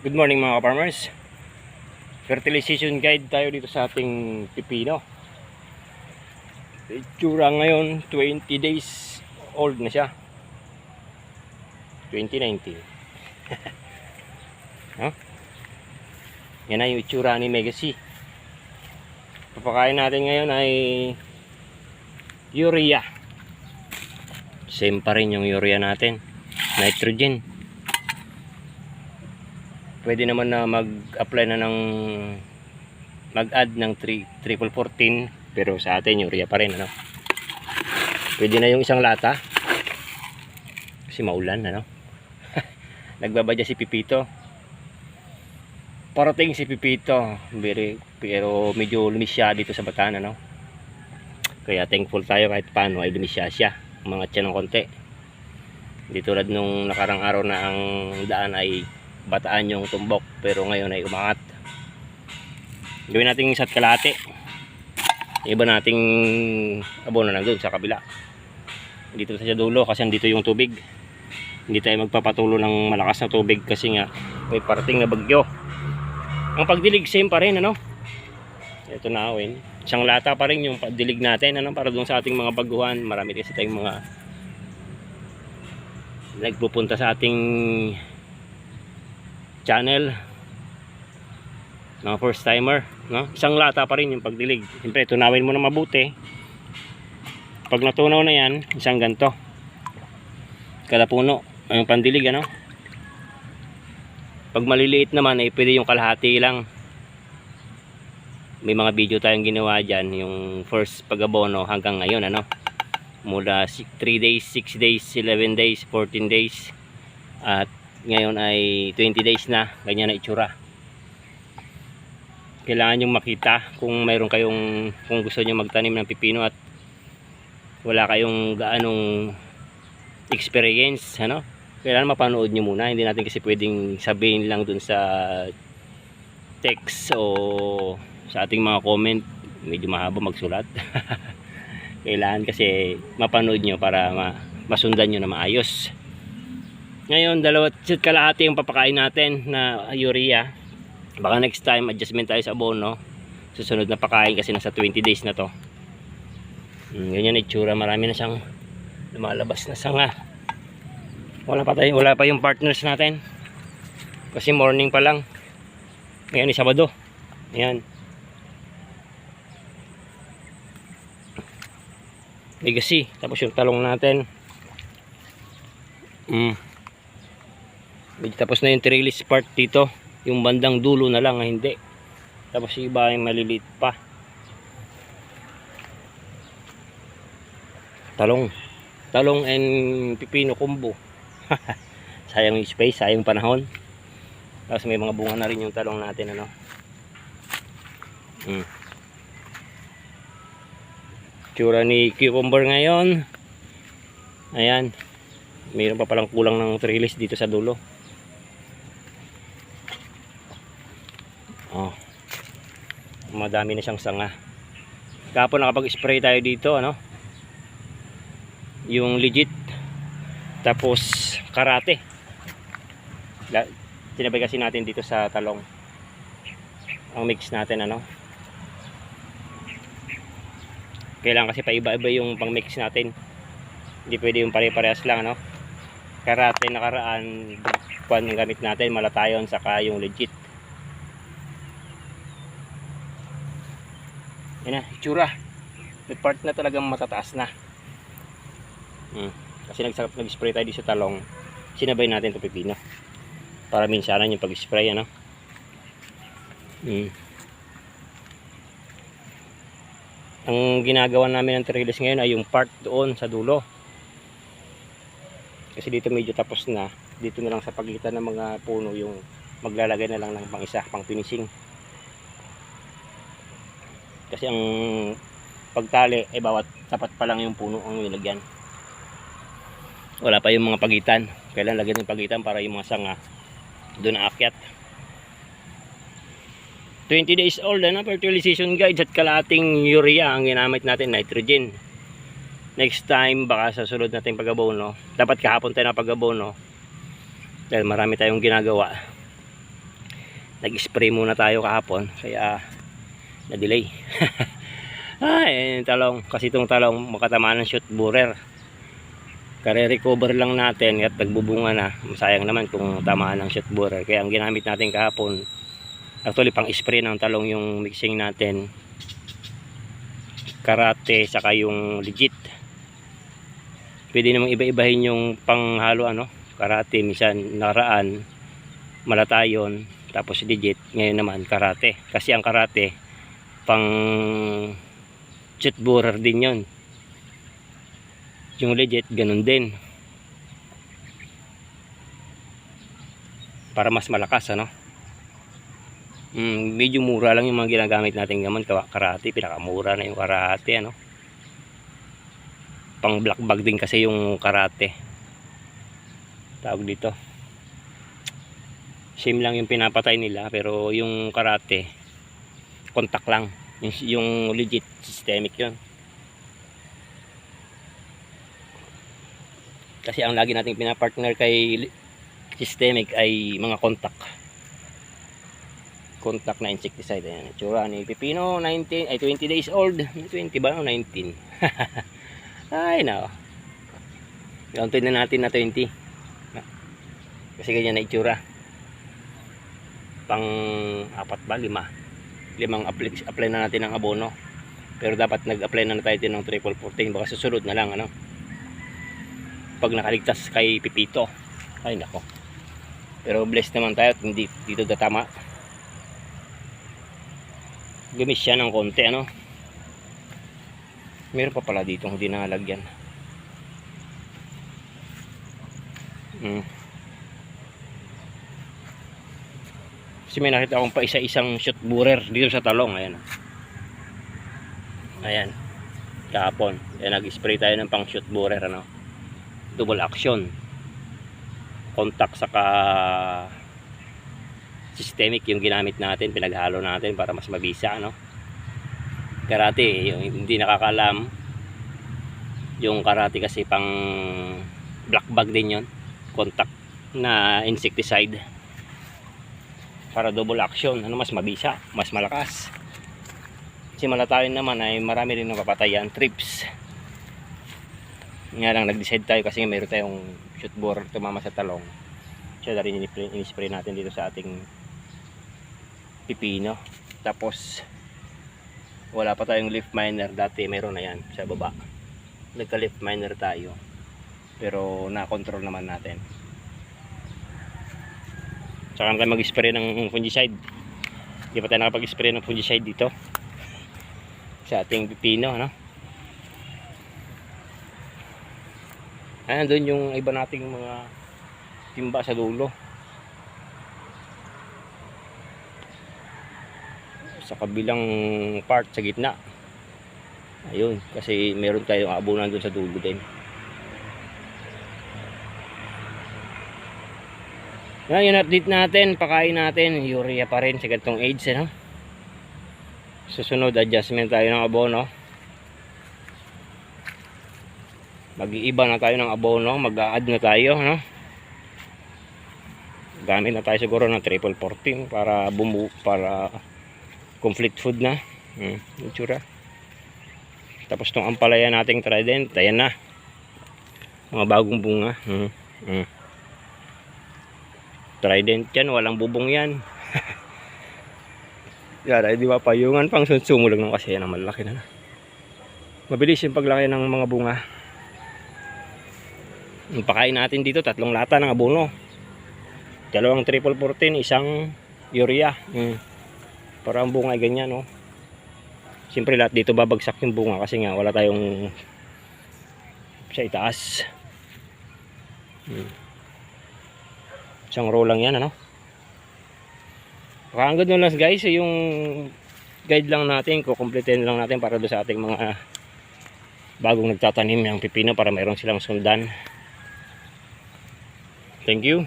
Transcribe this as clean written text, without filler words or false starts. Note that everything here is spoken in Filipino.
Good morning mga farmers. Fertilization guide tayo dito sa ating pipino. Itsura ngayon 20 days old na siya. 2019. No? Yan na yung itsura ni Megacy. Papakain natin ngayon ay urea. Same pa rin yung urea natin. Nitrogen. Pwede naman na mag-apply na ng mag-add ng 3-14 pero sa atin urea pa rin, ano. Pwede na yung isang lata kasi maulan, ano. Nagbabadya si Pipito. Parating si Pipito, pero medyo lumis siya dito sa Bataan, ano. Kaya thankful tayo kahit paano ay lumis siya. Umangat siya ng konti. Hindi tulad nung nakarang araw na ang daan ay Bataan yung tumbok, pero ngayon ay umangat. Gawin natin isa't kalahati. Iba nating abono nandun sa kabila. Dito sa dulo kasi andito yung tubig. Hindi tayo magpapatulo ng malakas na tubig kasi nga may parating na bagyo. Ang pagdilig same pa rin, ano. Ito na awin. Isang lata pa rin yung pagdilig natin, ano, para doon sa ating mga baguhan. Marami kasi tayong mga nagpupunta sa ating channel, mga first timer, no? Isang lata pa rin yung pagdilig. Siyempre tunawin mo na mabuti. Pag natunaw na yan, isang ganto kada puno ang pandilig, ano. Pag maliliit naman ay pwede yung kalahati lang. May mga video tayong ginawa dyan, yung first pag-abono hanggang ngayon, ano, mula 3 days, 6 days, 11 days, 14 days, at ngayon ay 20 days na. Ganyan na itsura. Kailangan nyo makita kung mayroon kayong, kung gusto nyo magtanim ng pipino at wala kayong gaanong experience, ano, kailangan mapanood nyo muna. Hindi natin kasi pwedeng sabihin lang dun sa text o sa ating mga comment. Medyo mahaba magsulat. Kailangan kasi mapanood nyo para masundan nyo na maayos. Ngayon, 2 kalahati yung papakain natin na urea. Baka next time adjustment tayo sa abono. Susunod na pakain kasi nasa 20 days na to. Ganyan itsura. Marami na siyang lumalabas na sanga. Wala pa yung partners natin. Kasi morning pa lang. Ngayon ay Sabado. Ayan. Legacy. Tapos yung talong natin. Tapos na yung trellis part dito. Yung bandang dulo na lang, hindi. Tapos yung iba ay maliliit pa. Talong and pipino combo. Sayang yung space, sayang panahon. Tapos may mga bunga na rin yung talong natin, ano. Tsura ni cucumber ngayon. Ayan. Mayroon pa palang kulang ng trellis dito sa dulo. Madami na siyang sanga. Kapon nakapag-spray tayo dito, ano, yung legit, tapos karate. Tinabay kasi natin dito sa talong ang mix natin, ano. Kailangan kasi paiba-iba yung pang mix natin. Hindi pwede yung pare-parehas lang, ano. Karate nakaraan kuan yung gamit natin, malatayon, saka yung legit. Yan na, itsura. May part na talagang matataas na. Kasi nag-spray tayo dito sa talong. Sinabay natin ito pipino. Para minsanan yung pag-spray, ano. Ang ginagawa namin ng trellis ngayon ay yung part doon sa dulo. Kasi dito medyo tapos na. Dito na lang sa pagitan ng mga puno yung maglalagay na lang ng pang isa, pang finishing. Kasi ang pagtali ay bawat tapat pa lang yung puno ang nilagyan. Wala pa yung mga pagitan. Kailan lagyan ng pagitan para yung mga sanga doon aakyat. 20 days old, na fertilization guide at kalating urea ang ginamit natin, nitrogen. Next time baka sa sunod nating pag-abono, dapat kahapon tayo na pag-abono dahil marami tayong ginagawa. nag-spray muna tayo kahapon kaya na-delay. Ay, talong kasi itong talong makatamaan ng shoot borer. Kare-recover lang natin at nagbubunga na. Sayang naman kung tamaan ng shoot borer. Kaya ang ginamit natin kahapon, actually pang spray ng talong yung mixing natin, karate saka yung legit. Pwede namang iba-ibahin yung panghalo karate, minsan nakaraan malatayon tapos legit, ngayon naman karate. Kasi ang karate pang shoot borer din yon. Yung legit ganun din. Para mas malakas medyo mura lang yung mga ginagamit natin gamon. Karate, pinakamura na yung karate pang black bag din kasi yung karate. Tawag dito. Same lang yung pinapatay nila pero yung karate contact lang. Yung legit systemic yun. Kasi ang lagi nating pinapartner kay systemic ay mga contact na insecticide. Ayan, itsura ni pipino, 20 days old. 20 ba? 19. Ay no, counted na natin na 20 kasi ganyan na itsura. Pang 4 ba? 5 apply na natin ng abono, pero dapat nag-apply na tayo ng triple 14. Baka susunod na lang pag nakaligtas kay Pipito. Ay nako, pero blessed naman tayo at hindi dito datama. Gumis siya ng konti meron pa pala dito hindi nalagyan. Kasi may nakita akong pa isa-isang shoot borer dito sa talong. Ayan kahapon, nag-spray tayo ng pang shoot borer double action, contact saka systemic yung ginamit natin, pinaghalo natin para mas mabisa karate. Yung hindi nakakalam, yung karate kasi pang black bag din yon, contact na insecticide para double action, mas mabisa, mas malakas. Kasi malatayon naman ay marami rin napapatayan, trips. Nga lang nag-decide tayo kasi mayroon tayong shoot borer tumama sa talong, siya na rin in-spray natin dito sa ating pipino. Tapos wala pa tayong leaf miner, dati meron na yan sa baba, nagka leaf miner tayo pero na-control naman natin. Saka tayo mag-spray ng fungicide, hindi pa tayo nakapag-spray ng fungicide dito sa ating pipino doon yung iba nating mga timba sa dulo, sa kabilang part sa gitna. Ayun, kasi meron tayong abunan doon sa dulo din. Yung update natin, pakain natin urea pa rin sa ganitong age Susunod adjustment tayo ng abono, mag-iiba na tayo ng abono, mag-a-add na tayo gamit na tayo siguro ng triple 14 para para complete food na itsura. Tapos itong ampalaya nating Trident, ayan na mga bagong bunga. Trident yan, walang bubong yan. Yan, di ba payungan pang sumulog ng kasi yan ang malaki mabilis yung paglaki ng mga bunga. Pakain natin dito 3 lata ng abono, 2 triple 14, 1 urea para ang bunga ay ganyan siyempre lahat dito babagsak yung bunga kasi nga wala tayong sa itaas. Isang row lang yan hanggang doon lang guys yung guide lang natin, kukumpletin lang natin para doon sa ating mga bagong nagtatanim ng pipino para mayroon silang sundan. Thank you.